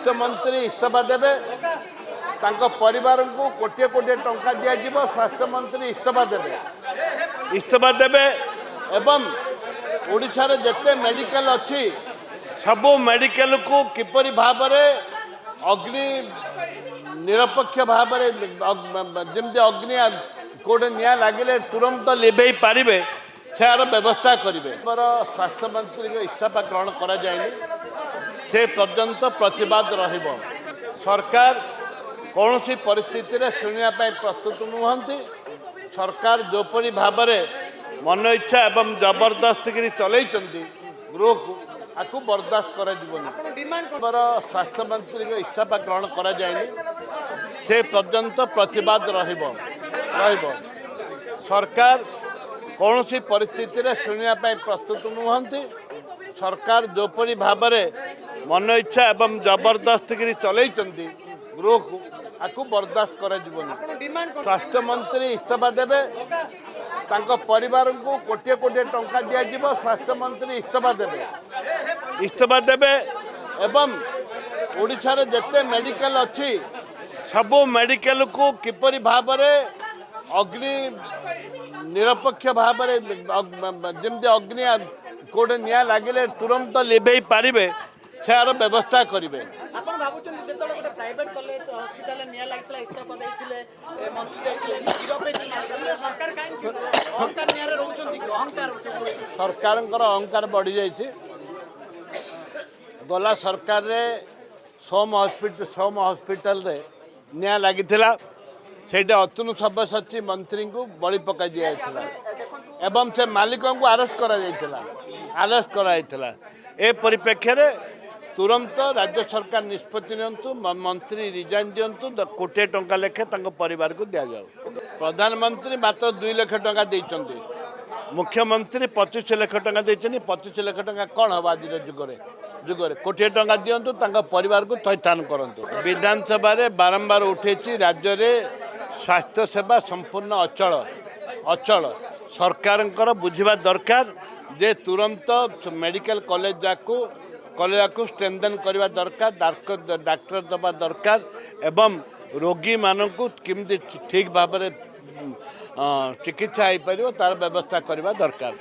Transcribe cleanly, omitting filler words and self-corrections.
स्वास्थ्य मंत्री इस्तीफा देवे परिवार को कोटे कोटे टंका दिया स्वास्थ्य मंत्री इस्तीफा देवे एवं ओडिशा रे जते मेडिकल अच्छी सबू मेडिकल को किपरि भाव अग्नि निरपेक्ष भाव जमी अग्नि कोटे निया लगे तुरंत लिभे पारे यार व्यवस्था करेंगे स्वास्थ्य मंत्री को इस्तीफा ग्रहण करा जाए से पर्यंत प्रतिवाद रहिबो। सरकार कौन सी परिस्थिति रे शुणा प्रस्तुत नुहंती। सरकार जोपरी भाव मन इच्छा एवं जबरदस्त गिरी चलई गृह को आपको बर्दाश्त कर स्वास्थ्य मंत्री को इस्तीफा ग्रहण करा जाए से पर्यंत प्रतिवाद रहिबो। सरकार कौन सी परिस्थिति रे शुणा प्रस्तुत नुहंती। सरकार जोपरी भाव मन इच्छा एवं जबरदस्त गिरी चलई गृह को आपको बर्दाश्त कर स्वास्थ्य मंत्री इस्तीफा देवे परिवार को कोटे कोटे टंका दिया स्वास्थ्य मंत्री इस्तीफा देवे एवं ओडिशा रे जते मेडिकल अच्छी सबू मेडिकल को किपरि भाव अग्नि निरपेक्ष भाव जमी अग्नि कोटे निया लगे तुरंत लिभे पारे यार व्यवस्था करेंगे। सरकार अहंकार बढ़ी जाइए। गला सरकार रे सोम हॉस्पिटल रे निया लगी से अतुल सब्यसाची मंत्री को बलि पका दिया एवं से मालिक को अरेस्ट करा ए परिप्रेक्षी में तुरंत राज्य सरकार निष्पत्ति नियंतु मंत्री रिजाइन दिंतु कोटे टंका लेखे परिवार को दि जाऊ। प्रधानमंत्री मात्र 2 लाख टंका देइचंती। मुख्यमंत्री 25 लाख टंका देइचंती। 25 लाख टंका कौन हम आज जुगरे कोटे टंका दिंतु परिवार को थैथान करंतु। विधानसभा रे बारंबार उठेची राज्य रे स्वास्थ्य सेवा संपूर्ण अचल सरकार बुझा दरकार जे तुरंत मेडिकल कॉलेज को स्ट्रेंथन करने दरकार डाक्टर दबा दरकार एवं रोगी मानू किमती ठीक भाव में चिकित्सा हो पार तार व्यवस्था करने दरकार।